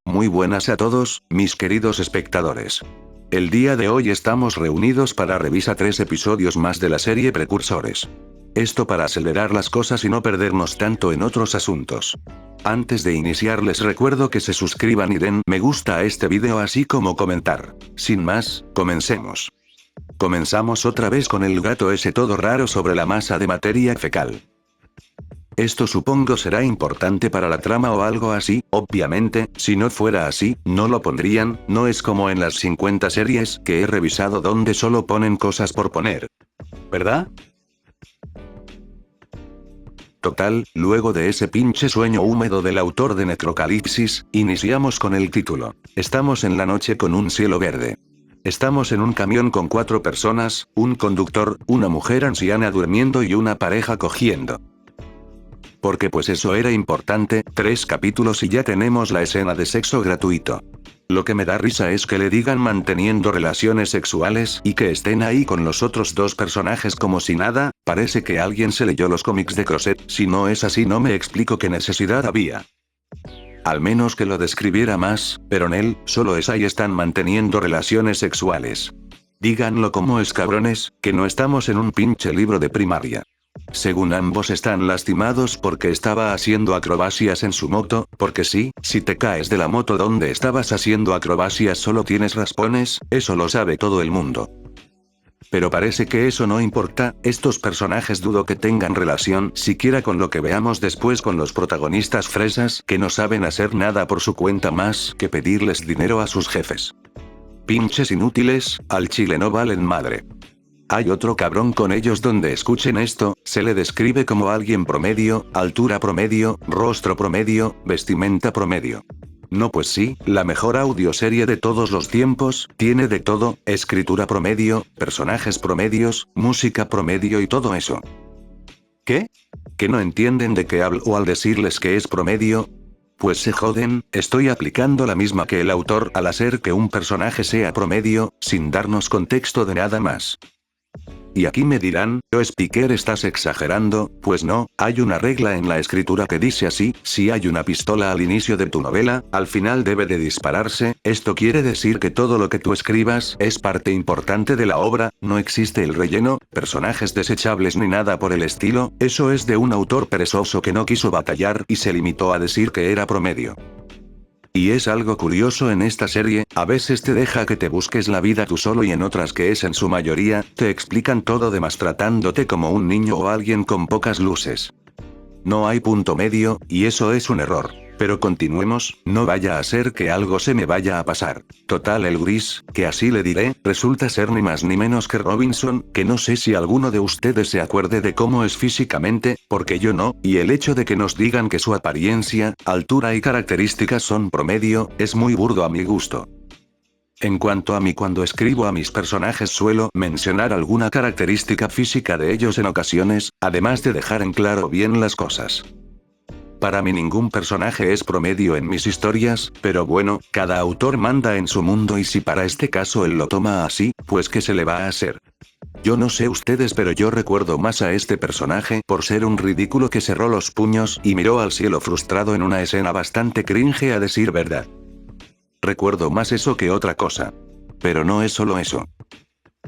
Muy buenas a todos, mis queridos espectadores. El día de hoy estamos reunidos para revisar 3 episodios más de la serie Precursores. Esto para acelerar las cosas y no perdernos tanto en otros asuntos. Antes de iniciar les recuerdo que se suscriban y den me gusta a este video así como comentar. Sin más, comencemos. Comenzamos otra vez con el gato ese todo raro sobre la masa de materia fecal. Esto supongo será importante para la trama o algo así, obviamente, si no fuera así, no lo pondrían, no es como en las 50 series que he revisado donde solo ponen cosas por poner. ¿Verdad? Total, luego de ese pinche sueño húmedo del autor de Necrocalipsis, iniciamos con el título. Estamos en la noche con un cielo verde. Estamos en un camión con 4 personas, un conductor, una mujer anciana durmiendo y una pareja cogiendo. Porque pues eso era importante, 3 capítulos y ya tenemos la escena de sexo gratuito. Lo que me da risa es que le digan manteniendo relaciones sexuales y que estén ahí con los otros 2 personajes como si nada, parece que alguien se leyó los cómics de Crosset, si no es así no me explico qué necesidad había. Al menos que lo describiera más, pero en él, solo es ahí están manteniendo relaciones sexuales. Díganlo como es cabrones, que no estamos en un pinche libro de primaria. Según ambos están lastimados porque estaba haciendo acrobacias en su moto, porque sí, si te caes de la moto donde estabas haciendo acrobacias solo tienes raspones, eso lo sabe todo el mundo. Pero parece que eso no importa, estos personajes dudo que tengan relación siquiera con lo que veamos después con los protagonistas fresas que no saben hacer nada por su cuenta más que pedirles dinero a sus jefes. Pinches inútiles, al chile no valen madre. Hay otro cabrón con ellos donde escuchen esto, se le describe como alguien promedio, altura promedio, rostro promedio, vestimenta promedio. No pues sí, la mejor audioserie de todos los tiempos, tiene de todo, escritura promedio, personajes promedios, música promedio y todo eso. ¿Qué? ¿Que no entienden de qué hablo al decirles que es promedio? Pues se joden, estoy aplicando la misma que el autor al hacer que un personaje sea promedio, sin darnos contexto de nada más. Y aquí me dirán, Speaker estás exagerando, pues no, hay una regla en la escritura que dice así, si hay una pistola al inicio de tu novela, al final debe de dispararse, esto quiere decir que todo lo que tú escribas es parte importante de la obra, no existe el relleno, personajes desechables ni nada por el estilo, eso es de un autor perezoso que no quiso batallar y se limitó a decir que era promedio. Y es algo curioso en esta serie, a veces te deja que te busques la vida tú solo y en otras que es en su mayoría, te explican todo demás tratándote como un niño o alguien con pocas luces. No hay punto medio, y eso es un error. Pero continuemos, no vaya a ser que algo se me vaya a pasar. Total el gris, que así le diré, resulta ser ni más ni menos que Robinson, que no sé si alguno de ustedes se acuerde de cómo es físicamente, porque yo no, y el hecho de que nos digan que su apariencia, altura y características son promedio, es muy burdo a mi gusto. En cuanto a mí cuando escribo a mis personajes suelo mencionar alguna característica física de ellos en ocasiones, además de dejar en claro bien las cosas. Para mí ningún personaje es promedio en mis historias, pero bueno, cada autor manda en su mundo y si para este caso él lo toma así, pues ¿qué se le va a hacer? Yo no sé ustedes pero yo recuerdo más a este personaje por ser un ridículo que cerró los puños y miró al cielo frustrado en una escena bastante cringe a decir verdad. Recuerdo más eso que otra cosa. Pero no es solo eso.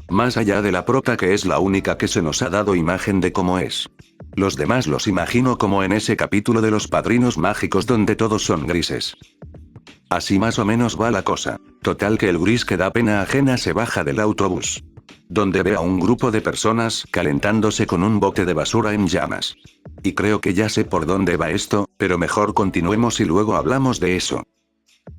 Más allá de la prota que es la única que se nos ha dado imagen de cómo es. Los demás los imagino como en ese capítulo de los padrinos mágicos donde todos son grises. Así más o menos va la cosa. Total que el gris que da pena ajena se baja del autobús. Donde ve a un grupo de personas calentándose con un bote de basura en llamas. Y creo que ya sé por dónde va esto, pero mejor continuemos y luego hablamos de eso.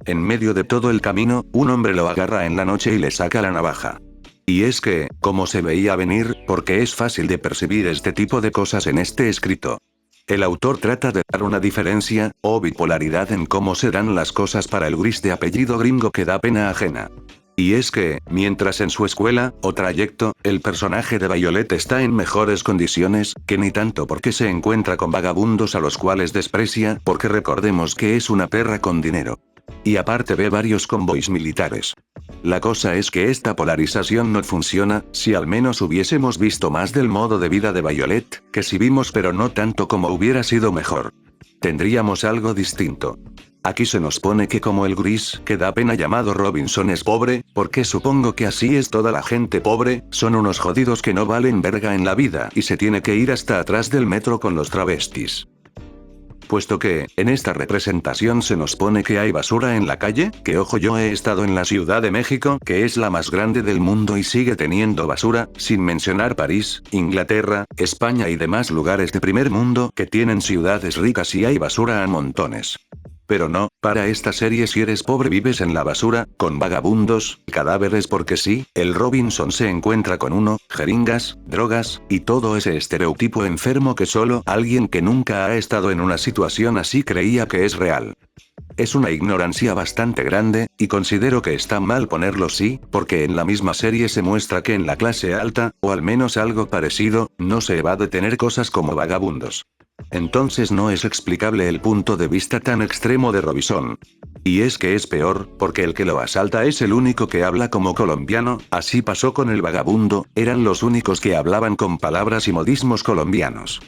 En medio de todo el camino, un hombre lo agarra en la noche y le saca la navaja. Y es que, como se veía venir, porque es fácil de percibir este tipo de cosas en este escrito. El autor trata de dar una diferencia, o bipolaridad en cómo serán las cosas para el gris de apellido gringo que da pena ajena. Y es que, mientras en su escuela, o trayecto, el personaje de Violet está en mejores condiciones, que ni tanto porque se encuentra con vagabundos a los cuales desprecia, porque recordemos que es una perra con dinero. Y aparte ve varios convoys militares. La cosa es que esta polarización no funciona, si al menos hubiésemos visto más del modo de vida de Violet, que sí vimos pero no tanto como hubiera sido mejor. Tendríamos algo distinto. Aquí se nos pone que como el gris que da pena llamado Robinson es pobre, porque supongo que así es toda la gente pobre, son unos jodidos que no valen verga en la vida y se tiene que ir hasta atrás del metro con los travestis. Puesto que, en esta representación se nos pone que hay basura en la calle, que ojo yo he estado en la Ciudad de México, que es la más grande del mundo y sigue teniendo basura, sin mencionar París, Inglaterra, España y demás lugares de primer mundo que tienen ciudades ricas y hay basura a montones. Pero no, para esta serie si eres pobre vives en la basura, con vagabundos, cadáveres porque sí, el Robinson se encuentra con uno, jeringas, drogas, y todo ese estereotipo enfermo que solo alguien que nunca ha estado en una situación así creía que es real. Es una ignorancia bastante grande, y considero que está mal ponerlo sí, porque en la misma serie se muestra que en la clase alta, o al menos algo parecido, no se va a detener cosas como vagabundos. Entonces no es explicable el punto de vista tan extremo de Robinson. Y es que es peor, porque el que lo asalta es el único que habla como colombiano, así pasó con el vagabundo, eran los únicos que hablaban con palabras y modismos colombianos.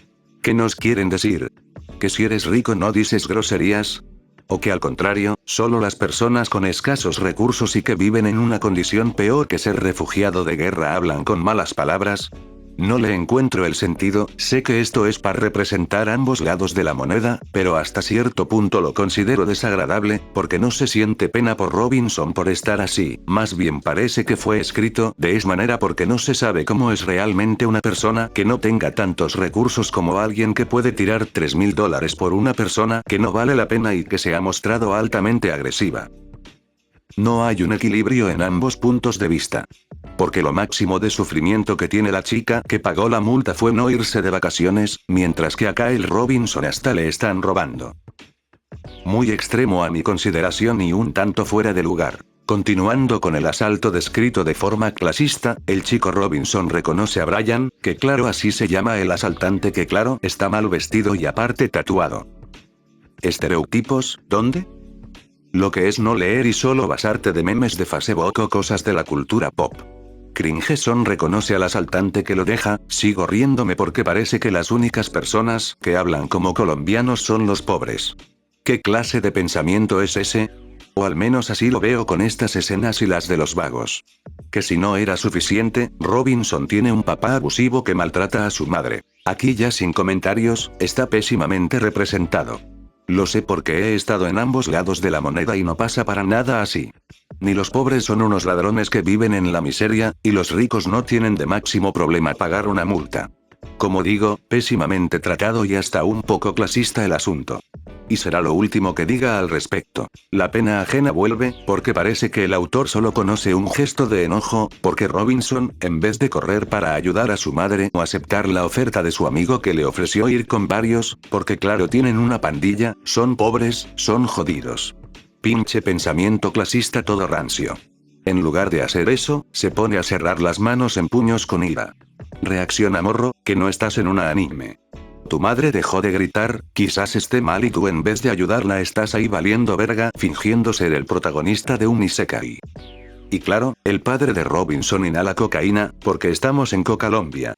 ¿Qué nos quieren decir? ¿Que si eres rico no dices groserías? ¿O que al contrario, solo las personas con escasos recursos y que viven en una condición peor que ser refugiado de guerra hablan con malas palabras? No le encuentro el sentido, sé que esto es para representar ambos lados de la moneda, pero hasta cierto punto lo considero desagradable, porque no se siente pena por Robinson por estar así, más bien parece que fue escrito de esa manera porque no se sabe cómo es realmente una persona que no tenga tantos recursos como alguien que puede tirar $3,000 por una persona que no vale la pena y que se ha mostrado altamente agresiva. No hay un equilibrio en ambos puntos de vista. Porque lo máximo de sufrimiento que tiene la chica que pagó la multa fue no irse de vacaciones, mientras que acá el Robinson hasta le están robando. Muy extremo a mi consideración y un tanto fuera de lugar. Continuando con el asalto descrito de forma clasista, el chico Robinson reconoce a Brian, que claro así se llama el asaltante que claro está mal vestido y aparte tatuado. ¿Estereotipos, dónde? Lo que es no leer y solo basarte de memes de Facebook o cosas de la cultura pop. Cringeson reconoce al asaltante que lo deja, sigo riéndome porque parece que las únicas personas que hablan como colombianos son los pobres. ¿Qué clase de pensamiento es ese? O al menos así lo veo con estas escenas y las de los vagos. Que si no era suficiente, Robinson tiene un papá abusivo que maltrata a su madre. Aquí ya sin comentarios, está pésimamente representado. Lo sé porque he estado en ambos lados de la moneda y no pasa para nada así. Ni los pobres son unos ladrones que viven en la miseria, y los ricos no tienen de máximo problema pagar una multa. Como digo, pésimamente tratado y hasta un poco clasista el asunto. Y será lo último que diga al respecto. La pena ajena vuelve, porque parece que el autor solo conoce un gesto de enojo, porque Robinson, en vez de correr para ayudar a su madre o aceptar la oferta de su amigo que le ofreció ir con varios, porque claro tienen una pandilla, son pobres, son jodidos. Pinche pensamiento clasista todo rancio. En lugar de hacer eso, se pone a cerrar las manos en puños con ira. Reacciona morro, que no estás en una anime. Tu madre dejó de gritar, quizás esté mal y tú en vez de ayudarla estás ahí valiendo verga, fingiendo ser el protagonista de un isekai. Y claro, el padre de Robinson inhala cocaína, porque estamos en Colombia.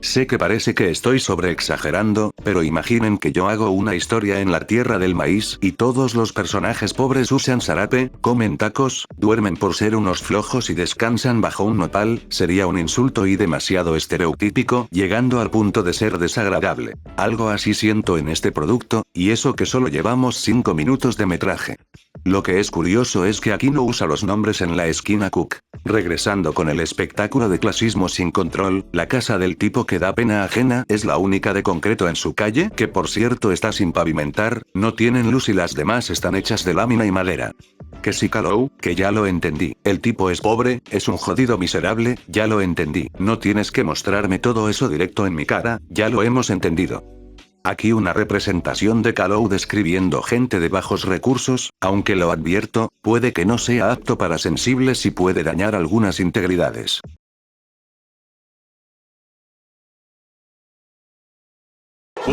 Sé que parece que estoy sobreexagerando, pero imaginen que yo hago una historia en la tierra del maíz y todos los personajes pobres usan zarape, comen tacos, duermen por ser unos flojos y descansan bajo un nopal, sería un insulto y demasiado estereotípico, llegando al punto de ser desagradable. Algo así siento en este producto, y eso que solo llevamos 5 minutos de metraje. Lo que es curioso es que aquí no usa los nombres en la esquina Cook. Regresando con el espectáculo de clasismo sin control, la casa del tipo que da pena ajena es la única de concreto en su calle, que por cierto está sin pavimentar, no tienen luz y las demás están hechas de lámina y madera. Que si Calou, que ya lo entendí, el tipo es pobre, es un jodido miserable, ya lo entendí, no tienes que mostrarme todo eso directo en mi cara, ya lo hemos entendido. Aquí una representación de Calou describiendo gente de bajos recursos, aunque lo advierto, puede que no sea apto para sensibles y puede dañar algunas integridades.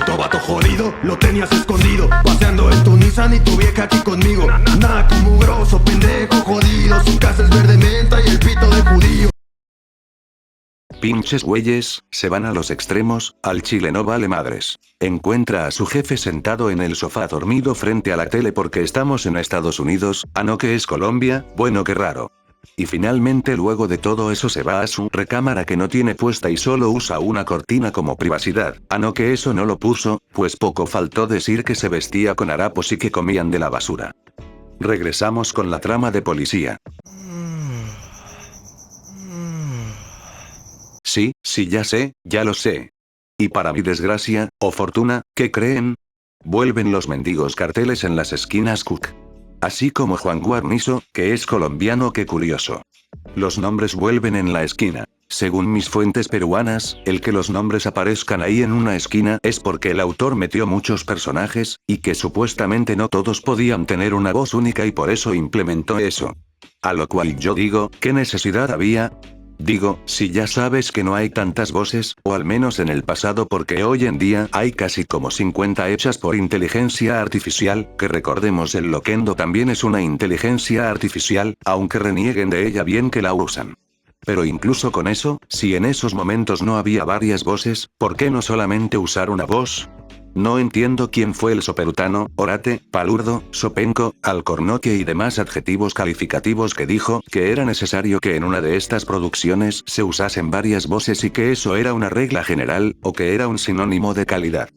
puto vato jodido, lo tenías escondido, paseando en tu Nissan y tu vieja aquí conmigo. Naco, mugroso, pendejo, jodido, su casa es verde menta y el pito de judío. Pinches güeyes, se van a los extremos, al chile no vale madres. Encuentra a su jefe sentado en el sofá dormido frente a la tele porque estamos en Estados Unidos, no que es Colombia, bueno qué raro. Y finalmente luego de todo eso se va a su recámara que no tiene puesta y solo usa una cortina como privacidad, no que eso no lo puso, pues poco faltó decir que se vestía con harapos y que comían de la basura. Regresamos con la trama de policía. Sí, ya sé, ya lo sé. Y para mi desgracia, o fortuna, ¿qué creen? Vuelven los mendigos carteles en las esquinas Cook. Así como Juan Guarnizo, que es colombiano, qué curioso. Los nombres vuelven en la esquina. Según mis fuentes peruanas, el que los nombres aparezcan ahí en una esquina es porque el autor metió muchos personajes, y que supuestamente no todos podían tener una voz única y por eso implementó eso. A lo cual yo digo, ¿qué necesidad había? Digo, si ya sabes que no hay tantas voces, o al menos en el pasado porque hoy en día hay casi como 50 hechas por inteligencia artificial, que recordemos el Loquendo también es una inteligencia artificial, aunque renieguen de ella bien que la usan. Pero incluso con eso, si en esos momentos no había varias voces, ¿por qué no solamente usar una voz? No entiendo quién fue el soperutano, orate, palurdo, sopenco, alcornoque y demás adjetivos calificativos que dijo que era necesario que en una de estas producciones se usasen varias voces y que eso era una regla general, o que era un sinónimo de calidad.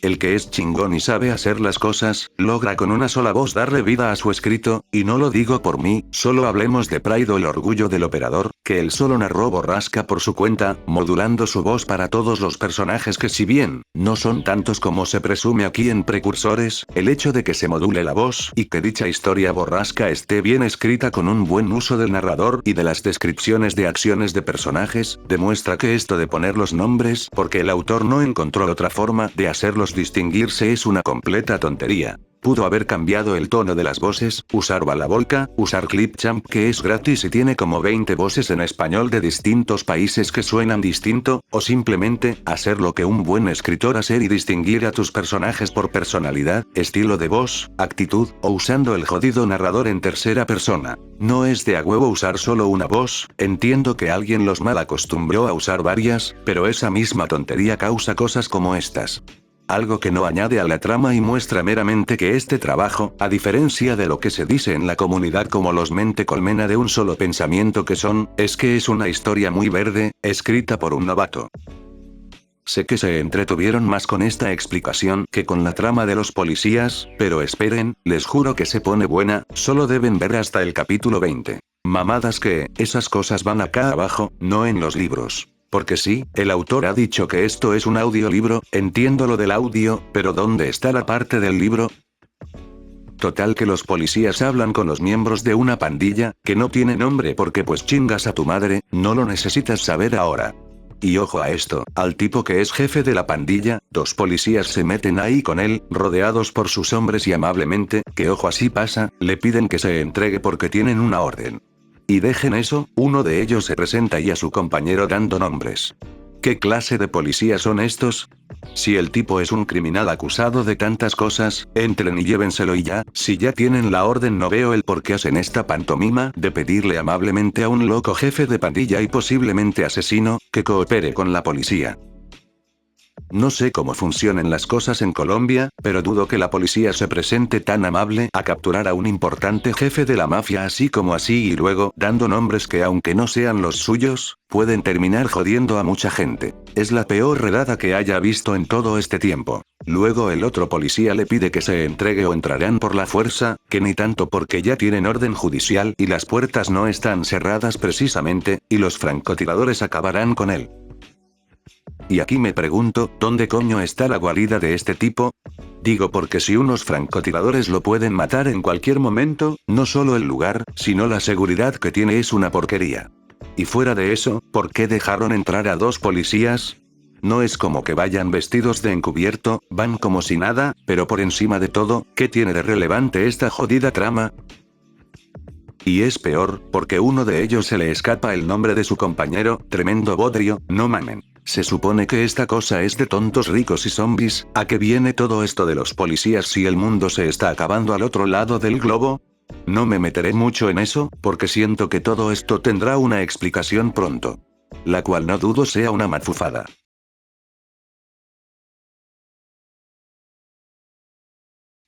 El que es chingón y sabe hacer las cosas, logra con una sola voz darle vida a su escrito, y no lo digo por mí, solo hablemos de Pride o El orgullo del operador, que él solo narró Borrasca por su cuenta, modulando su voz para todos los personajes que si bien, no son tantos como se presume aquí en Precursores, el hecho de que se module la voz y que dicha historia borrasca esté bien escrita con un buen uso del narrador y de las descripciones de acciones de personajes, demuestra que esto de poner los nombres porque el autor no encontró otra forma de hacerlos distinguirse es una completa tontería. Pudo haber cambiado el tono de las voces, usar Balabolka, usar Clipchamp que es gratis y tiene como 20 voces en español de distintos países que suenan distinto, o simplemente, hacer lo que un buen escritor hacer y distinguir a tus personajes por personalidad, estilo de voz, actitud, o usando el jodido narrador en tercera persona. No es de a huevo usar solo una voz, entiendo que alguien los mal acostumbró a usar varias, pero esa misma tontería causa cosas como estas. Algo que no añade a la trama y muestra meramente que este trabajo, a diferencia de lo que se dice en la comunidad como los mente colmena de un solo pensamiento que son, es que es una historia muy verde, escrita por un novato. Sé que se entretuvieron más con esta explicación que con la trama de los policías, pero esperen, les juro que se pone buena, solo deben ver hasta el capítulo 20. Mamadas que, esas cosas van acá abajo, no en los libros. Porque sí, el autor ha dicho que esto es un audiolibro, entiendo lo del audio, pero ¿dónde está la parte del libro? Total que los policías hablan con los miembros de una pandilla, que no tiene nombre porque pues chingas a tu madre, no lo necesitas saber ahora. Y ojo a esto, al tipo que es jefe de la pandilla, 2 policías se meten ahí con él, rodeados por sus hombres y amablemente, que ojo así pasa, le piden que se entregue porque tienen una orden. Y dejen eso, uno de ellos se presenta y a su compañero dando nombres. ¿Qué clase de policías son estos? Si el tipo es un criminal acusado de tantas cosas, entren y llévenselo y ya, si ya tienen la orden no veo el por qué hacen esta pantomima de pedirle amablemente a un loco jefe de pandilla y posiblemente asesino, que coopere con la policía. No sé cómo funcionan las cosas en Colombia, pero dudo que la policía se presente tan amable a capturar a un importante jefe de la mafia así como así y luego, dando nombres que aunque no sean los suyos, pueden terminar jodiendo a mucha gente. Es la peor redada que haya visto en todo este tiempo. Luego el otro policía le pide que se entregue o entrarán por la fuerza, que ni tanto porque ya tienen orden judicial y las puertas no están cerradas precisamente, y los francotiradores acabarán con él. Y aquí me pregunto, ¿dónde coño está la guarida de este tipo? Digo porque si unos francotiradores lo pueden matar en cualquier momento, no solo el lugar, sino la seguridad que tiene es una porquería. Y fuera de eso, ¿por qué dejaron entrar a 2 policías? No es como que vayan vestidos de encubierto, van como si nada, pero por encima de todo, ¿qué tiene de relevante esta jodida trama? Y es peor, porque uno de ellos se le escapa el nombre de su compañero, tremendo bodrio, no mamen. Se supone que esta cosa es de tontos ricos y zombies, ¿a qué viene todo esto de los policías si el mundo se está acabando al otro lado del globo? No me meteré mucho en eso, porque siento que todo esto tendrá una explicación pronto. La cual no dudo sea una mafufada.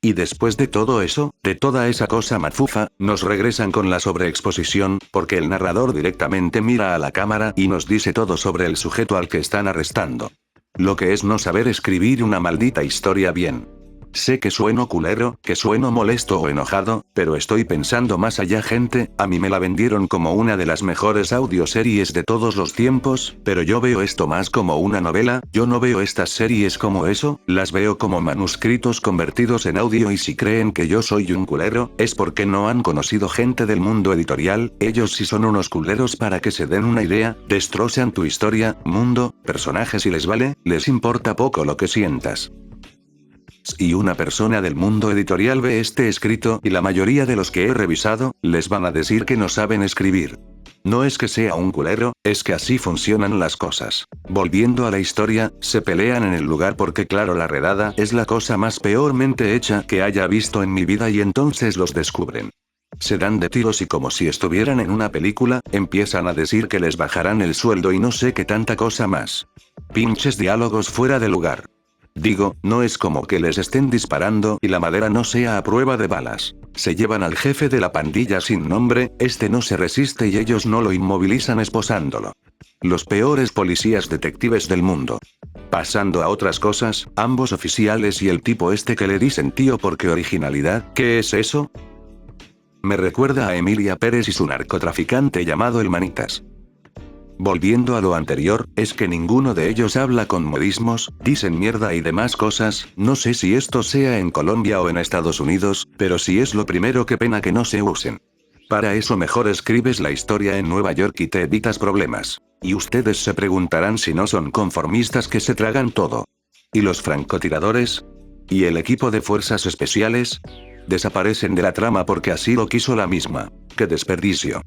Y después de todo eso, de toda esa cosa mafufa, nos regresan con la sobreexposición, porque el narrador directamente mira a la cámara y nos dice todo sobre el sujeto al que están arrestando. Lo que es no saber escribir una maldita historia bien. Sé que sueno culero, que sueno molesto o enojado, pero estoy pensando más allá, gente. A mí me la vendieron como una de las mejores audioseries de todos los tiempos, pero yo veo esto más como una novela. Yo no veo estas series como eso, las veo como manuscritos convertidos en audio, y si creen que yo soy un culero, es porque no han conocido gente del mundo editorial. Ellos sí son unos culeros. Para que se den una idea, destrozan tu historia, mundo, personajes y les importa poco lo que sientas. Y una persona del mundo editorial ve este escrito, y la mayoría de los que he revisado, les van a decir que no saben escribir. No es que sea un culero, es que así funcionan las cosas. Volviendo a la historia, se pelean en el lugar porque claro, la redada es la cosa más peormente hecha que haya visto en mi vida, y entonces los descubren. Se dan de tiros y como si estuvieran en una película, empiezan a decir que les bajarán el sueldo y no sé qué tanta cosa más. Pinches diálogos fuera de lugar. Digo, no es como que les estén disparando y la madera no sea a prueba de balas. Se llevan al jefe de la pandilla sin nombre, este no se resiste y ellos no lo inmovilizan esposándolo. Los peores policías detectives del mundo. Pasando a otras cosas, ambos oficiales y el tipo este que le dicen tío porque originalidad, ¿qué es eso? Me recuerda a Emilia Pérez y su narcotraficante llamado el Manitas. Volviendo a lo anterior, es que ninguno de ellos habla con modismos, dicen mierda y demás cosas. No sé si esto sea en Colombia o en Estados Unidos, pero si es lo primero, qué pena que no se usen. Para eso mejor escribes la historia en Nueva York y te evitas problemas. Y ustedes se preguntarán si no son conformistas que se tragan todo. ¿Y los francotiradores? ¿Y el equipo de fuerzas especiales? Desaparecen de la trama porque así lo quiso la misma. ¡Qué desperdicio!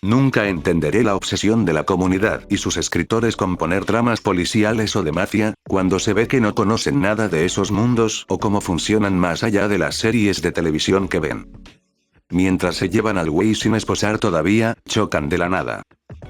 Nunca entenderé la obsesión de la comunidad y sus escritores con poner tramas policiales o de mafia, cuando se ve que no conocen nada de esos mundos o cómo funcionan más allá de las series de televisión que ven. Mientras se llevan al güey sin esposar todavía, chocan de la nada.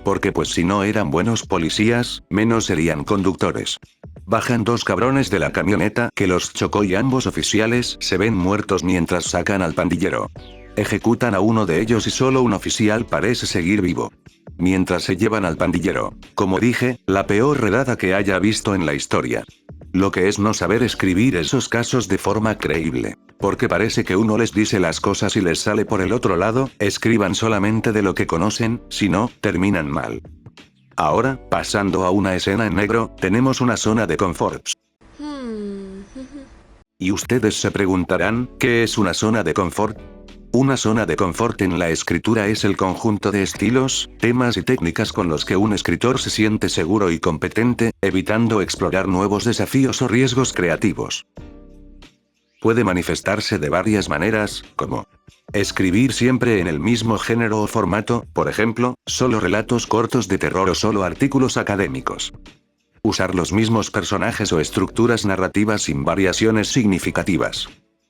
Porque pues si no eran buenos policías, menos serían conductores. Bajan dos cabrones de la camioneta que los chocó y ambos oficiales se ven muertos mientras sacan al pandillero. Ejecutan a uno de ellos y solo un oficial parece seguir vivo. Mientras se llevan al pandillero. Como dije, la peor redada que haya visto en la historia. Lo que es no saber escribir esos casos de forma creíble. Porque parece que uno les dice las cosas y les sale por el otro lado. Escriban solamente de lo que conocen, si no, terminan mal. Ahora, pasando a una escena en negro, tenemos una zona de confort. Y ustedes se preguntarán, ¿qué es una zona de confort? Una zona de confort en la escritura es el conjunto de estilos, temas y técnicas con los que un escritor se siente seguro y competente, evitando explorar nuevos desafíos o riesgos creativos. Puede manifestarse de varias maneras, como escribir siempre en el mismo género o formato, por ejemplo, solo relatos cortos de terror o solo artículos académicos. Usar los mismos personajes o estructuras narrativas sin variaciones significativas.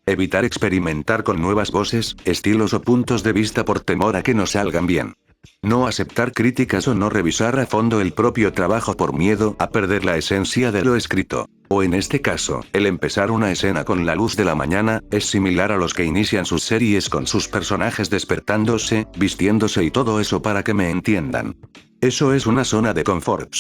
Evitar experimentar con nuevas voces, estilos o puntos de vista por temor a que no salgan bien. No aceptar críticas o no revisar a fondo el propio trabajo por miedo a perder la esencia de lo escrito. O en este caso, el empezar una escena con la luz de la mañana, es similar a los que inician sus series con sus personajes despertándose, vistiéndose y todo eso para que me entiendan. Eso es una zona de confort.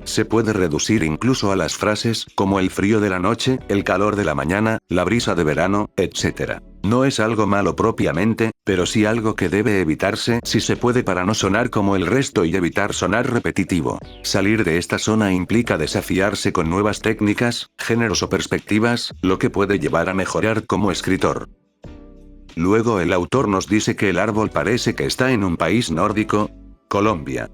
Se puede reducir incluso a las frases, como el frío de la noche, el calor de la mañana, la brisa de verano, etc. No es algo malo propiamente, pero sí algo que debe evitarse si se puede para no sonar como el resto y evitar sonar repetitivo. Salir de esta zona implica desafiarse con nuevas técnicas, géneros o perspectivas, lo que puede llevar a mejorar como escritor. Luego el autor nos dice que el árbol parece que está en un país nórdico, Colombia.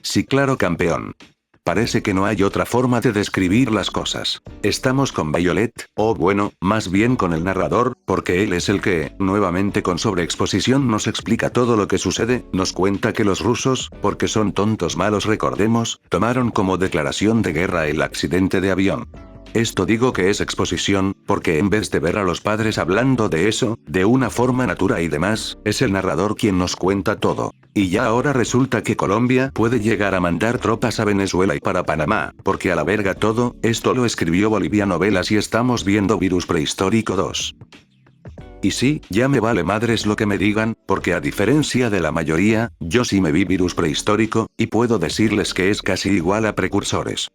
Sí, claro, campeón. Parece que no hay otra forma de describir las cosas. Estamos con Violet, o bueno, más bien con el narrador, porque él es el que, nuevamente con sobreexposición nos explica todo lo que sucede, nos cuenta que los rusos, porque son tontos malos recordemos, tomaron como declaración de guerra el accidente de avión. Esto digo que es exposición, porque en vez de ver a los padres hablando de eso, de una forma natural y demás, es el narrador quien nos cuenta todo. Y ya ahora resulta que Colombia puede llegar a mandar tropas a Venezuela y para Panamá, porque a la verga todo, esto lo escribió Bolivia Novelas y estamos viendo Virus Prehistórico 2. Y sí, ya me vale madres lo que me digan, porque a diferencia de la mayoría, yo sí me vi Virus Prehistórico, y puedo decirles que es casi igual a Precursores.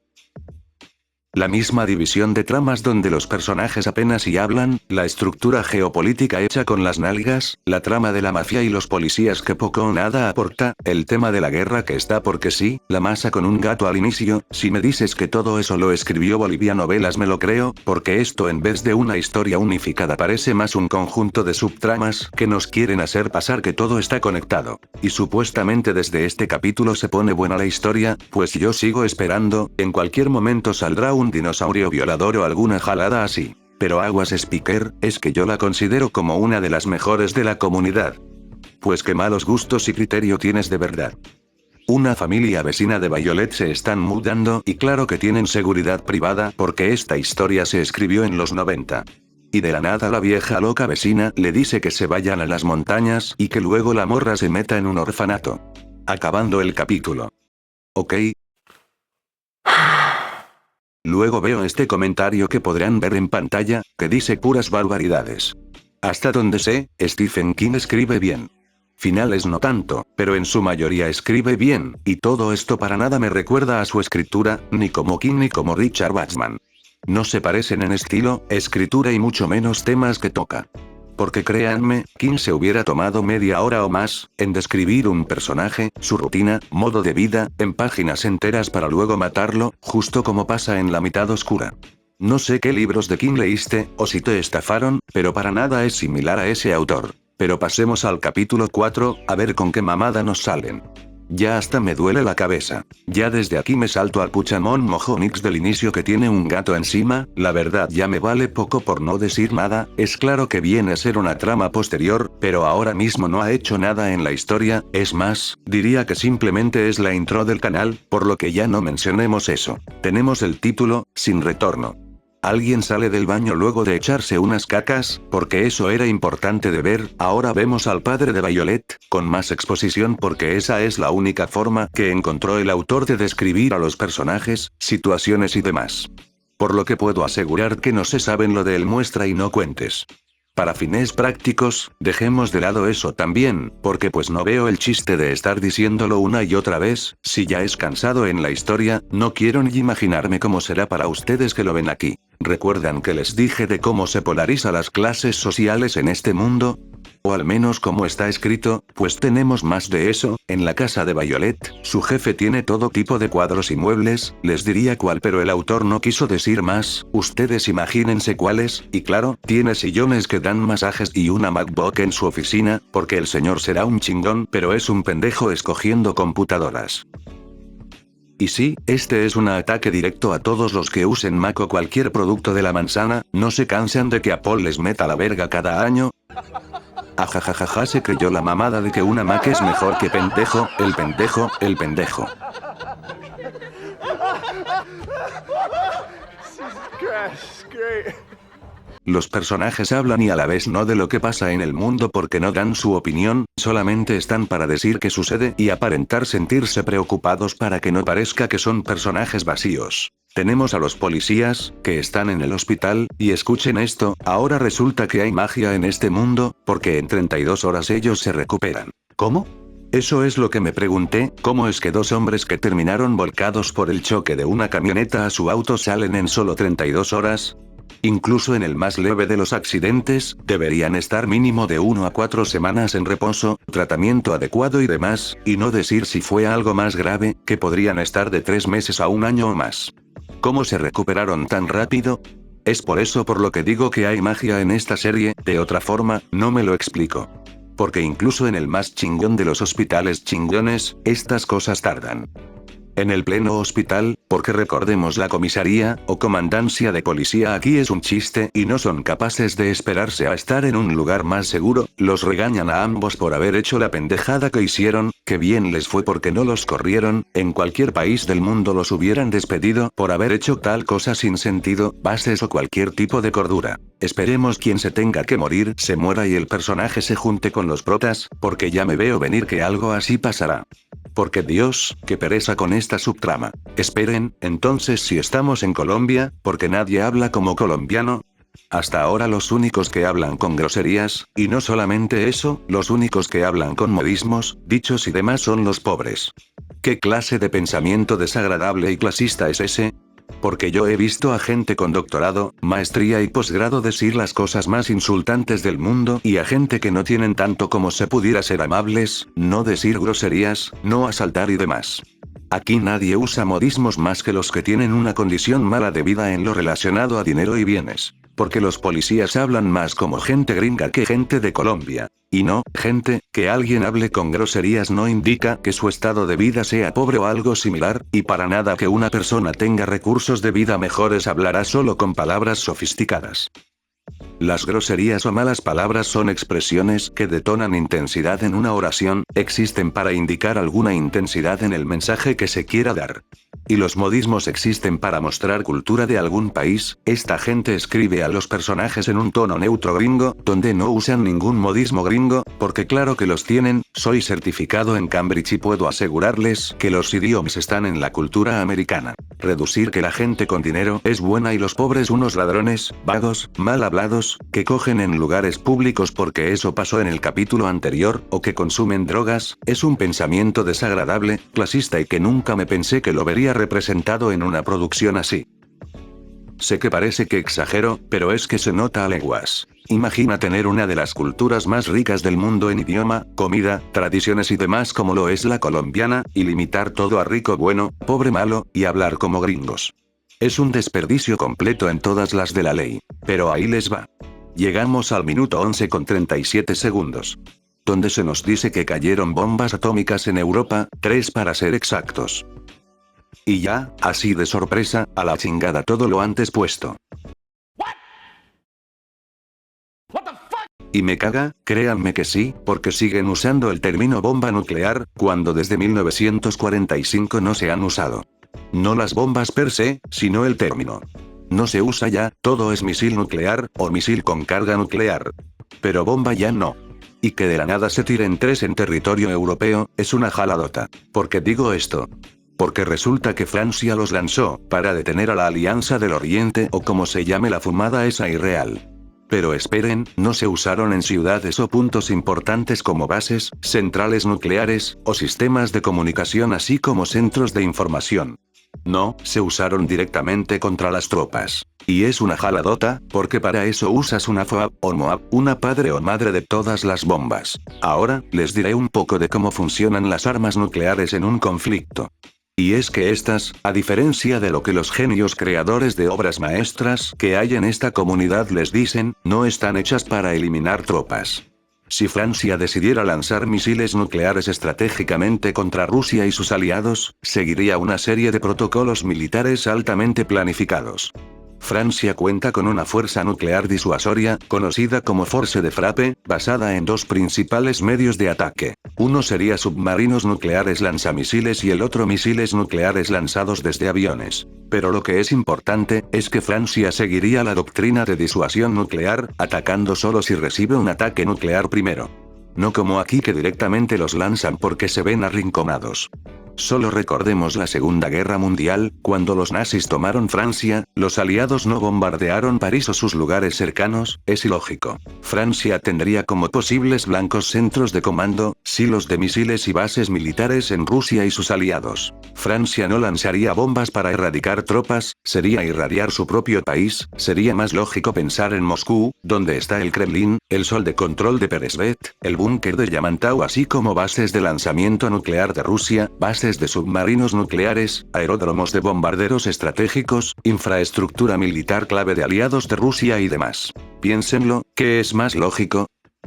La misma división de tramas donde los personajes apenas si hablan, la estructura geopolítica hecha con las nalgas, la trama de la mafia y los policías que poco o nada aporta, el tema de la guerra que está porque sí, la masa con un gato al inicio, si me dices que todo eso lo escribió Bolivia Novelas me lo creo, porque esto en vez de una historia unificada parece más un conjunto de subtramas que nos quieren hacer pasar que todo está conectado. Y supuestamente desde este capítulo se pone buena la historia, pues yo sigo esperando, en cualquier momento saldrá un dinosaurio violador o alguna jalada así. Pero aguas Speaker, es que yo la considero como una de las mejores de la comunidad. Pues qué malos gustos y criterio tienes de verdad. Una familia vecina de Violet se están mudando y claro que tienen seguridad privada porque esta historia se escribió en los 90. Y de la nada la vieja loca vecina le dice que se vayan a las montañas y que luego la morra se meta en un orfanato. Acabando el capítulo. Ok. Luego veo este comentario que podrán ver en pantalla, que dice puras barbaridades. Hasta donde sé, Stephen King escribe bien. Finales no tanto, pero en su mayoría escribe bien, y todo esto para nada me recuerda a su escritura, ni como King ni como Richard Bachman. No se parecen en estilo, escritura y mucho menos temas que toca. Porque créanme, King se hubiera tomado media hora o más, en describir un personaje, su rutina, modo de vida, en páginas enteras para luego matarlo, justo como pasa en La mitad oscura. No sé qué libros de King leíste, o si te estafaron, pero para nada es similar a ese autor. Pero pasemos al capítulo 4, a ver con qué mamada nos salen. Ya hasta me duele la cabeza. Ya desde aquí me salto al Puchamón Mojonix del inicio que tiene un gato encima, la verdad ya me vale poco por no decir nada, es claro que viene a ser una trama posterior, pero ahora mismo no ha hecho nada en la historia, es más, diría que simplemente es la intro del canal, por lo que ya no mencionemos eso. Tenemos el título, Sin retorno. Alguien sale del baño luego de echarse unas cacas, porque eso era importante de ver, ahora vemos al padre de Violet, con más exposición porque esa es la única forma que encontró el autor de describir a los personajes, situaciones y demás. Por lo que puedo asegurar que no se saben lo de él muestra y no cuentes. Para fines prácticos, dejemos de lado eso también, porque pues no veo el chiste de estar diciéndolo una y otra vez, si ya es cansado en la historia, no quiero ni imaginarme cómo será para ustedes que lo ven aquí. ¿Recuerdan que les dije de cómo se polariza las clases sociales en este mundo? O al menos como está escrito, pues tenemos más de eso, en la casa de Violet, su jefe tiene todo tipo de cuadros y muebles, les diría cuál pero el autor no quiso decir más, ustedes imagínense cuáles, y claro, tiene sillones que dan masajes y una MacBook en su oficina, porque el señor será un chingón pero es un pendejo escogiendo computadoras. Y sí, este es un ataque directo a todos los que usen Mac o cualquier producto de la manzana, ¿no se cansan de que Apple les meta la verga cada año? Ajajajaja se creyó la mamada de que una Mac es mejor que pendejo, el pendejo, el pendejo. Los personajes hablan y a la vez no de lo que pasa en el mundo porque no dan su opinión, solamente están para decir qué sucede y aparentar sentirse preocupados para que no parezca que son personajes vacíos. Tenemos a los policías, que están en el hospital, y escuchen esto, ahora resulta que hay magia en este mundo, porque en 32 horas ellos se recuperan. ¿Cómo? Eso es lo que me pregunté, ¿cómo es que dos hombres que terminaron volcados por el choque de una camioneta a su auto salen en solo 32 horas? Incluso en el más leve de los accidentes, deberían estar mínimo de 1 a 4 semanas en reposo, tratamiento adecuado y demás, y no decir si fue algo más grave, que podrían estar de 3 meses a 1 año o más. ¿Cómo se recuperaron tan rápido? Es por eso por lo que digo que hay magia en esta serie, de otra forma, no me lo explico. Porque incluso en el más chingón de los hospitales chingones, estas cosas tardan. En el pleno hospital, porque recordemos la comisaría, o comandancia de policía aquí es un chiste y no son capaces de esperarse a estar en un lugar más seguro, los regañan a ambos por haber hecho la pendejada que hicieron, que bien les fue porque no los corrieron, en cualquier país del mundo los hubieran despedido por haber hecho tal cosa sin sentido, bases o cualquier tipo de cordura. Esperemos quien se tenga que morir se muera y el personaje se junte con los protas, porque ya me veo venir que algo así pasará. Porque Dios, qué pereza con esta subtrama. Esperen, entonces si estamos en Colombia, porque nadie habla como colombiano. Hasta ahora los únicos que hablan con groserías, y no solamente eso, los únicos que hablan con modismos, dichos y demás son los pobres. ¿Qué clase de pensamiento desagradable y clasista es ese? Porque yo he visto a gente con doctorado, maestría y posgrado decir las cosas más insultantes del mundo y a gente que no tienen tanto como se pudiera ser amables, no decir groserías, no asaltar y demás. Aquí nadie usa modismos más que los que tienen una condición mala de vida en lo relacionado a dinero y bienes. Porque los policías hablan más como gente gringa que gente de Colombia. Y no, gente, que alguien hable con groserías no indica que su estado de vida sea pobre o algo similar, y para nada que una persona tenga recursos de vida mejores hablará solo con palabras sofisticadas. Las groserías o malas palabras son expresiones que detonan intensidad en una oración, existen para indicar alguna intensidad en el mensaje que se quiera dar. Y los modismos existen para mostrar cultura de algún país, esta gente escribe a los personajes en un tono neutro gringo, donde no usan ningún modismo gringo, porque claro que los tienen, soy certificado en Cambridge y puedo asegurarles que los idiomas están en la cultura americana. Reducir que la gente con dinero es buena y los pobres unos ladrones, vagos, mal hablados, que cogen en lugares públicos porque eso pasó en el capítulo anterior, o que consumen drogas, es un pensamiento desagradable, clasista y que nunca me pensé que lo vería representado en una producción así. Sé que parece que exagero, pero es que se nota a leguas. Imagina tener una de las culturas más ricas del mundo en idioma, comida, tradiciones y demás como lo es la colombiana, y limitar todo a rico bueno, pobre malo, y hablar como gringos. Es un desperdicio completo en todas las de la ley. Pero ahí les va. Llegamos al minuto 11 con 37 segundos. Donde se nos dice que cayeron bombas atómicas en Europa, 3 para ser exactos. Y ya, así de sorpresa, a la chingada todo lo antes puesto. Y me caga, créanme que sí, porque siguen usando el término bomba nuclear, cuando desde 1945 no se han usado. No las bombas per se, sino el término. No se usa ya, todo es misil nuclear, o misil con carga nuclear. Pero bomba ya no. Y que de la nada se tiren 3 en territorio europeo, es una jaladota. ¿Por qué digo esto? Porque resulta que Francia los lanzó, para detener a la Alianza del Oriente o como se llame la fumada esa irreal. Pero esperen, no se usaron en ciudades o puntos importantes como bases, centrales nucleares, o sistemas de comunicación así como centros de información. No, se usaron directamente contra las tropas. Y es una jaladota, porque para eso usas una FOAB, o MOAB, una padre o madre de todas las bombas. Ahora, les diré un poco de cómo funcionan las armas nucleares en un conflicto. Y es que estas, a diferencia de lo que los genios creadores de obras maestras que hay en esta comunidad les dicen, no están hechas para eliminar tropas. Si Francia decidiera lanzar misiles nucleares estratégicamente contra Rusia y sus aliados, seguiría una serie de protocolos militares altamente planificados. Francia cuenta con una fuerza nuclear disuasoria, conocida como Force de Frappe, basada en 2 principales medios de ataque. Uno sería submarinos nucleares lanzamisiles y el otro misiles nucleares lanzados desde aviones. Pero lo que es importante, es que Francia seguiría la doctrina de disuasión nuclear, atacando solo si recibe un ataque nuclear primero. No como aquí que directamente los lanzan porque se ven arrinconados. Solo recordemos la Segunda Guerra Mundial, cuando los nazis tomaron Francia, los aliados no bombardearon París o sus lugares cercanos, es ilógico. Francia tendría como posibles blancos centros de comando, silos de misiles y bases militares en Rusia y sus aliados. Francia no lanzaría bombas para erradicar tropas, sería irradiar su propio país, sería más lógico pensar en Moscú, donde está el Kremlin, el sol de control de Peresvet, el búnker de Yamantau así como bases de lanzamiento nuclear de Rusia, bases de submarinos nucleares, aeródromos de bombarderos estratégicos, infraestructura militar clave de aliados de Rusia y demás. Piénsenlo, ¿qué es más lógico?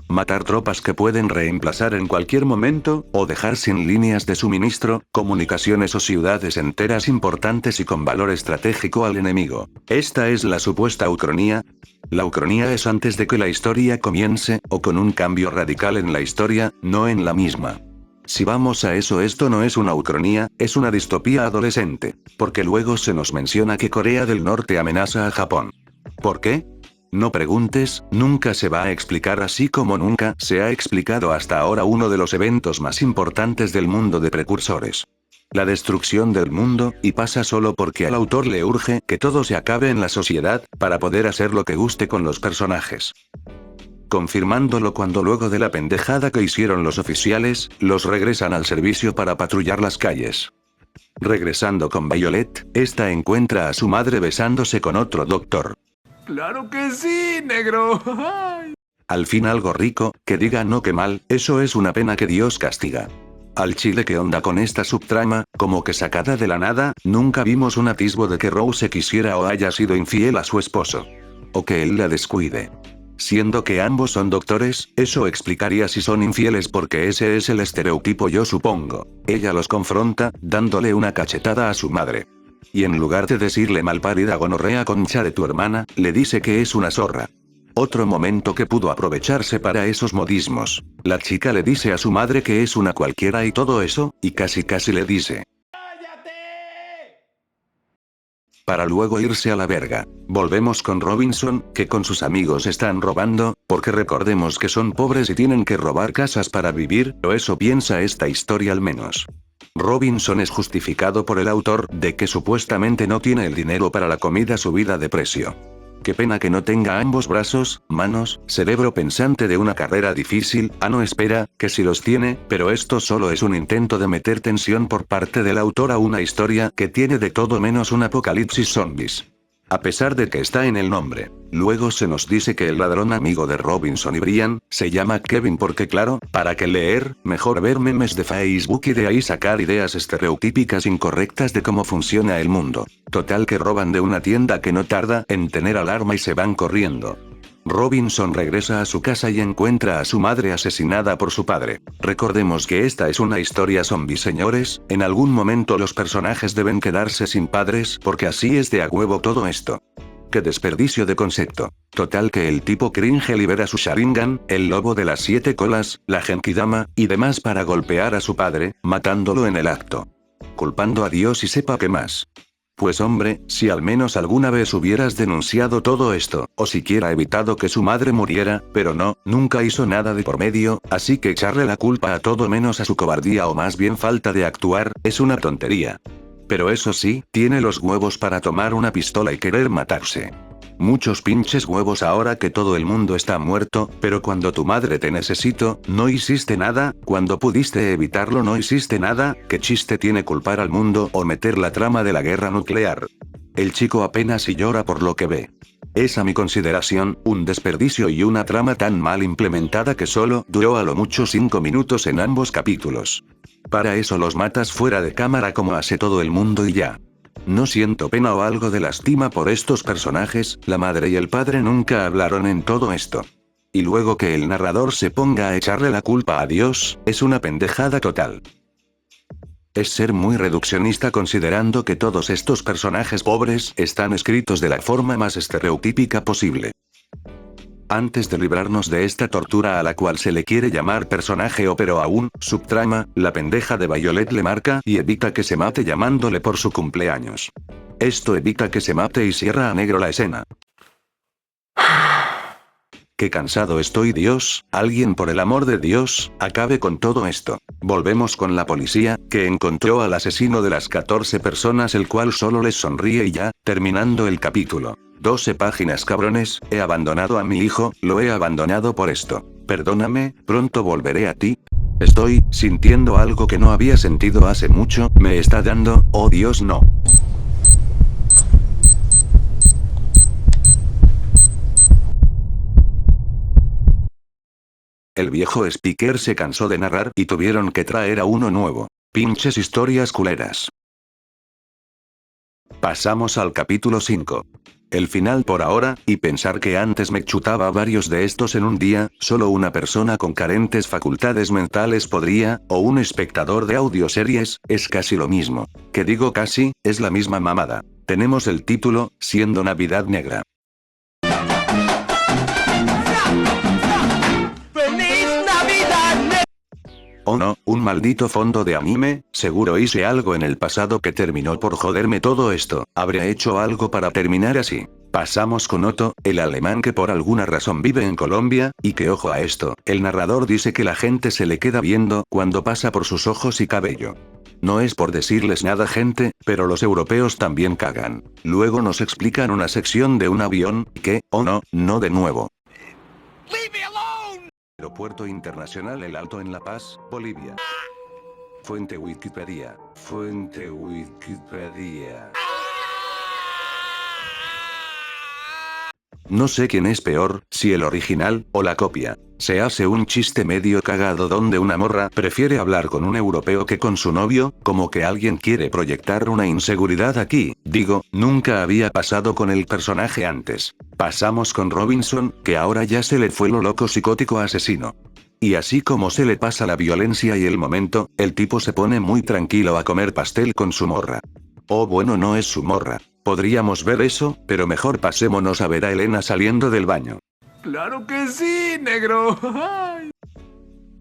matar tropas que pueden reemplazar en cualquier momento, o dejar sin líneas de suministro, comunicaciones o ciudades enteras importantes y con valor estratégico al enemigo. Esta es la supuesta ucronía. La ucronía es antes de que la historia comience, o con un cambio radical en la historia, no en la misma. Si vamos a eso, esto no es una ucronía, es una distopía adolescente, porque luego se nos menciona que Corea del Norte amenaza a Japón. ¿Por qué? No preguntes, nunca se va a explicar, así como nunca se ha explicado hasta ahora uno de los eventos más importantes del mundo de precursores. La destrucción del mundo, y pasa solo porque al autor le urge que todo se acabe en la sociedad, para poder hacer lo que guste con los personajes. Confirmándolo cuando luego de la pendejada que hicieron los oficiales, los regresan al servicio para patrullar las calles. Regresando con Violet, esta encuentra a su madre besándose con otro doctor. ¡Claro que sí, negro! Al fin algo rico, que diga no que mal, eso es una pena que Dios castiga. Al chile, ¿qué onda con esta subtrama? Como que sacada de la nada, nunca vimos un atisbo de que Rose quisiera o haya sido infiel a su esposo. O que él la descuide. Siendo que ambos son doctores, eso explicaría si son infieles, porque ese es el estereotipo, yo supongo. Ella los confronta, dándole una cachetada a su madre. Y en lugar de decirle malparida gonorrea concha de tu hermana, le dice que es una zorra. Otro momento que pudo aprovecharse para esos modismos. La chica le dice a su madre que es una cualquiera y todo eso, y casi le dice: para luego irse a la verga. Volvemos con Robinson, que con sus amigos están robando, porque recordemos que son pobres y tienen que robar casas para vivir, o eso piensa esta historia al menos. Robinson es justificado por el autor de que supuestamente no tiene el dinero para la comida subida de precio. Qué pena que no tenga ambos brazos, manos, cerebro pensante de una carrera difícil. No, espera, que sí los tiene, pero esto solo es un intento de meter tensión por parte del autor a una historia que tiene de todo menos un apocalipsis zombies. A pesar de que está en el nombre. Luego se nos dice que el ladrón amigo de Robinson y Brian, se llama Kevin, porque claro, ¿para qué leer? Mejor ver memes de Facebook y de ahí sacar ideas estereotípicas incorrectas de cómo funciona el mundo. Total, que roban de una tienda que no tarda en tener alarma y se van corriendo. Robinson regresa a su casa y encuentra a su madre asesinada por su padre. Recordemos que esta es una historia zombie, señores, en algún momento los personajes deben quedarse sin padres, porque así es de a huevo todo esto. ¡Qué desperdicio de concepto! Total, que el tipo cringe libera su Sharingan, el lobo de las 7 colas, la Genkidama, y demás para golpear a su padre, matándolo en el acto. Culpando a Dios y sepa qué más. Pues hombre, si al menos alguna vez hubieras denunciado todo esto, o siquiera evitado que su madre muriera, pero no, nunca hizo nada de por medio, así que echarle la culpa a todo menos a su cobardía o más bien falta de actuar, es una tontería. Pero eso sí, tiene los huevos para tomar una pistola y querer matarse. Muchos pinches huevos ahora que todo el mundo está muerto, pero cuando tu madre te necesitó, no hiciste nada, cuando pudiste evitarlo no hiciste nada. ¿Qué chiste tiene culpar al mundo o meter la trama de la guerra nuclear? El chico apenas si llora por lo que ve. Es a mi consideración, un desperdicio y una trama tan mal implementada que solo duró a lo mucho 5 minutos en ambos capítulos. Para eso los matas fuera de cámara como hace todo el mundo y ya. No siento pena o algo de lástima por estos personajes, la madre y el padre nunca hablaron en todo esto. Y luego que el narrador se ponga a echarle la culpa a Dios, es una pendejada total. Es ser muy reduccionista considerando que todos estos personajes pobres están escritos de la forma más estereotípica posible. Antes de librarnos de esta tortura a la cual se le quiere llamar personaje o pero aún, subtrama, la pendeja de Violet le marca y evita que se mate llamándole por su cumpleaños. Esto evita que se mate y cierra a negro la escena. Qué cansado estoy, Dios, alguien por el amor de Dios, acabe con todo esto. Volvemos con la policía, que encontró al asesino de las 14 personas, el cual solo les sonríe y ya, terminando el capítulo. 12 páginas, cabrones, he abandonado a mi hijo, lo he abandonado por esto. Perdóname, pronto volveré a ti. Estoy sintiendo algo que no había sentido hace mucho, me está dando, oh Dios, no. El viejo speaker se cansó de narrar y tuvieron que traer a uno nuevo. Pinches historias culeras. Pasamos al capítulo 5. El final por ahora, y pensar que antes me chutaba varios de estos en un día, solo una persona con carentes facultades mentales podría, o un espectador de audioseries, es casi lo mismo. Que digo casi, es la misma mamada. Tenemos el título, siendo Navidad Negra. Oh no, un maldito fondo de anime, seguro hice algo en el pasado que terminó por joderme todo esto, habré hecho algo para terminar así. Pasamos con Otto, el alemán que por alguna razón vive en Colombia, y que ojo a esto, el narrador dice que la gente se le queda viendo cuando pasa por sus ojos y cabello. No es por decirles nada gente, pero los europeos también cagan. Luego nos explican una sección de un avión, que, oh no, no de nuevo. Aeropuerto Internacional El Alto en La Paz, Bolivia. Fuente Wikipedia. Fuente Wikipedia. No sé quién es peor, si el original, o la copia. Se hace un chiste medio cagado donde una morra prefiere hablar con un europeo que con su novio, como que alguien quiere proyectar una inseguridad aquí, digo, nunca había pasado con el personaje antes. Pasamos con Robinson, que ahora ya se le fue lo loco psicótico asesino. Y así como se le pasa la violencia y el momento, el tipo se pone muy tranquilo a comer pastel con su morra. Oh bueno, no es su morra. Podríamos ver eso, pero mejor pasémonos a ver a Elena saliendo del baño. ¡Claro que sí, negro!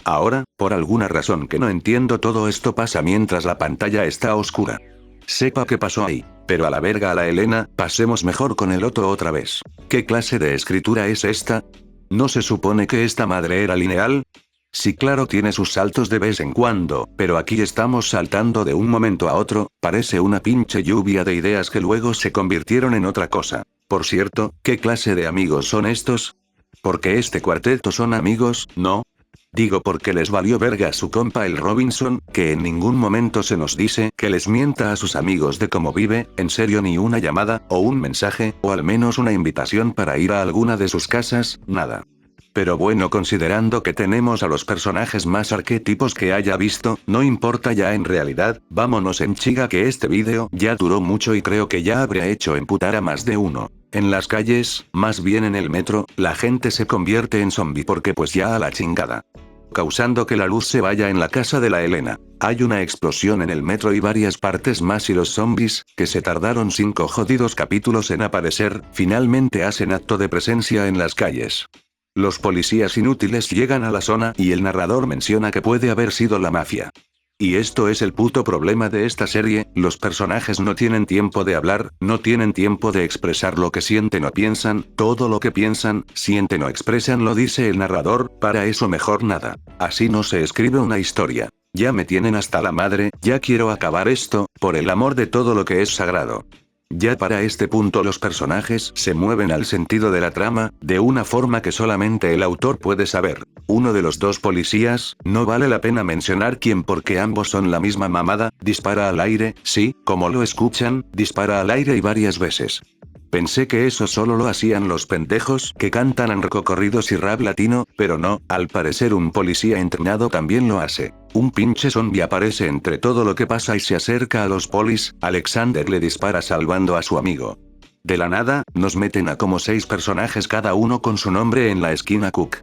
Ahora, por alguna razón que no entiendo, todo esto pasa mientras la pantalla está oscura. Sepa qué pasó ahí, pero a la verga a la Elena, pasemos mejor con el Otto otra vez. ¿Qué clase de escritura es esta? ¿No se supone que esta madre era lineal? Sí, claro, tiene sus saltos de vez en cuando, pero aquí estamos saltando de un momento a otro, parece una pinche lluvia de ideas que luego se convirtieron en otra cosa. Por cierto, ¿qué clase de amigos son estos? ¿Porque este cuarteto son amigos, no? Digo porque les valió verga su compa el Robinson, que en ningún momento se nos dice que les mienta a sus amigos de cómo vive, en serio ni una llamada, o un mensaje, o al menos una invitación para ir a alguna de sus casas, nada. Pero bueno, considerando que tenemos a los personajes más arquetipos que haya visto, no importa ya en realidad, vámonos en chiga que este vídeo ya duró mucho y creo que ya habría hecho emputar a más de uno. En las calles, más bien en el metro, la gente se convierte en zombie porque pues ya a la chingada. Causando que la luz se vaya en la casa de la Elena. Hay una explosión en el metro y varias partes más y los zombies, que se tardaron 5 jodidos capítulos en aparecer, finalmente hacen acto de presencia en las calles. Los policías inútiles llegan a la zona y el narrador menciona que puede haber sido la mafia. Y esto es el puto problema de esta serie, los personajes no tienen tiempo de hablar, no tienen tiempo de expresar lo que sienten o piensan, todo lo que piensan, sienten o expresan lo dice el narrador, para eso mejor nada. Así no se escribe una historia. Ya me tienen hasta la madre, ya quiero acabar esto, por el amor de todo lo que es sagrado. Ya para este punto los personajes se mueven al sentido de la trama, de una forma que solamente el autor puede saber. Uno de los dos policías, no vale la pena mencionar quién porque ambos son la misma mamada, dispara al aire, sí, como lo escuchan, dispara al aire y varias veces. Pensé que eso solo lo hacían los pendejos que cantan en recorridos y rap latino, pero no, al parecer un policía entrenado también lo hace. Un pinche zombie aparece entre todo lo que pasa y se acerca a los polis, Alexander le dispara salvando a su amigo. De la nada, nos meten a como 6 personajes cada uno con su nombre en la esquina Cook.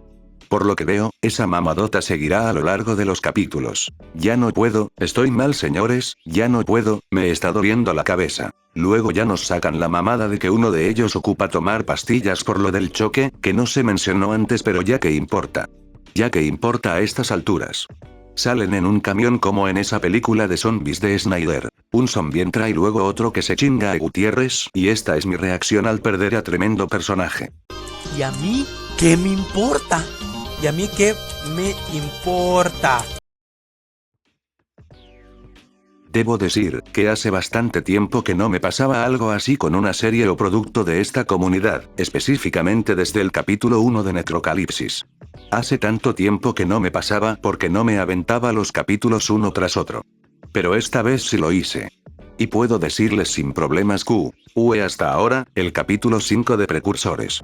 Por lo que veo, esa mamadota seguirá a lo largo de los capítulos. Ya no puedo, estoy mal señores, ya no puedo, me está doliendo la cabeza. Luego ya nos sacan la mamada de que uno de ellos ocupa tomar pastillas por lo del choque, que no se mencionó antes pero ya que importa. Ya que importa a estas alturas. Salen en un camión como en esa película de zombies de Snyder. Un zombie entra y luego otro que se chinga a Gutiérrez, y esta es mi reacción al perder a tremendo personaje. ¿Y a mí qué me importa? ¿Y a mí qué me importa? Debo decir que hace bastante tiempo que no me pasaba algo así con una serie o producto de esta comunidad, específicamente desde el capítulo 1 de Necrocalipsis. Hace tanto tiempo que no me pasaba porque no me aventaba los capítulos uno tras otro. Pero esta vez sí lo hice. Y puedo decirles sin problemas que hasta ahora, el capítulo 5 de Precursores.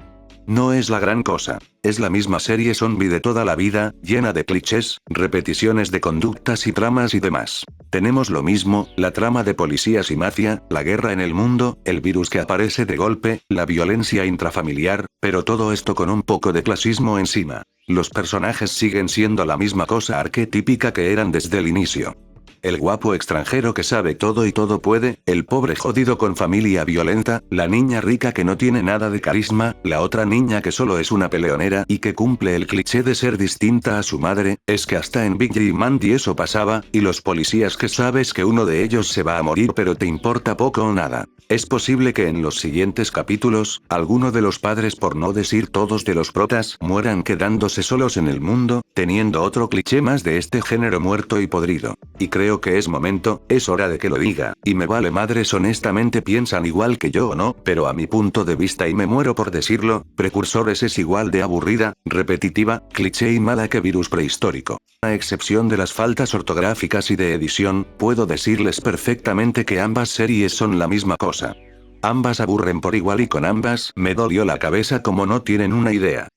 No es la gran cosa. Es la misma serie zombie de toda la vida, llena de clichés, repeticiones de conductas y tramas y demás. Tenemos lo mismo, la trama de policías y mafia, la guerra en el mundo, el virus que aparece de golpe, la violencia intrafamiliar, pero todo esto con un poco de clasismo encima. Los personajes siguen siendo la misma cosa arquetípica que eran desde el inicio. El guapo extranjero que sabe todo y todo puede, el pobre jodido con familia violenta, la niña rica que no tiene nada de carisma, la otra niña que solo es una peleonera y que cumple el cliché de ser distinta a su madre, es que hasta en Big y Mandy eso pasaba, y los policías que sabes que uno de ellos se va a morir pero te importa poco o nada. Es posible que en los siguientes capítulos, alguno de los padres, por no decir todos de los protas, mueran quedándose solos en el mundo, teniendo otro cliché más de este género muerto y podrido. Y creo que es momento, es hora de que lo diga, y me vale madres honestamente piensan igual que yo o no, pero a mi punto de vista y me muero por decirlo, Precursores es igual de aburrida, repetitiva, cliché y mala que Virus prehistórico. A excepción de las faltas ortográficas y de edición, puedo decirles perfectamente que ambas series son la misma cosa. Ambas aburren por igual y con ambas me dolió la cabeza como no tienen una idea.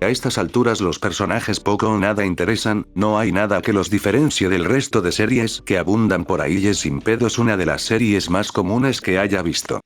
A estas alturas los personajes poco o nada interesan, no hay nada que los diferencie del resto de series que abundan por ahí y es sin pedos una de las series más comunes que haya visto.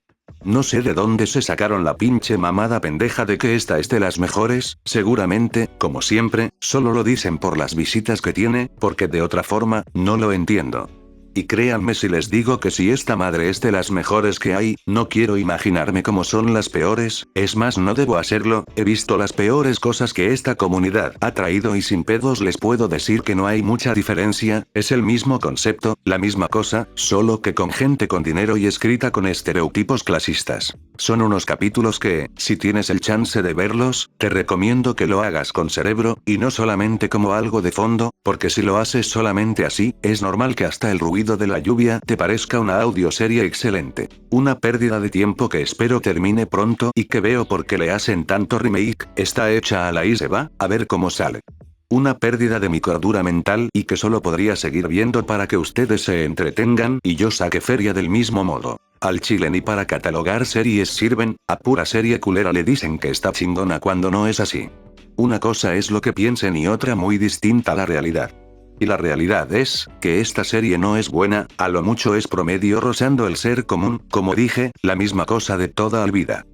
No sé de dónde se sacaron la pinche mamada pendeja de que esta es de las mejores, seguramente, como siempre, solo lo dicen por las visitas que tiene, porque de otra forma, no lo entiendo. Y créanme si les digo que si esta madre es de las mejores que hay, no quiero imaginarme cómo son las peores, es más no debo hacerlo, he visto las peores cosas que esta comunidad ha traído y sin pedos les puedo decir que no hay mucha diferencia, es el mismo concepto, la misma cosa, solo que con gente con dinero y escrita con estereotipos clasistas. Son unos capítulos que, si tienes el chance de verlos, te recomiendo que lo hagas con cerebro, y no solamente como algo de fondo, porque si lo haces solamente así, es normal que hasta el ruido de la lluvia te parezca una audioserie excelente. Una pérdida de tiempo que espero termine pronto y que veo por qué le hacen tanto remake, está hecha a la y se va, a ver cómo sale. Una pérdida de mi cordura mental y que solo podría seguir viendo para que ustedes se entretengan y yo saque feria del mismo modo. Al chile ni para catalogar series sirven, a pura serie culera le dicen que está chingona cuando no es así. Una cosa es lo que piensen y otra muy distinta a la realidad. Y la realidad es, que esta serie no es buena, a lo mucho es promedio rozando el ser común, como dije, la misma cosa de toda la vida.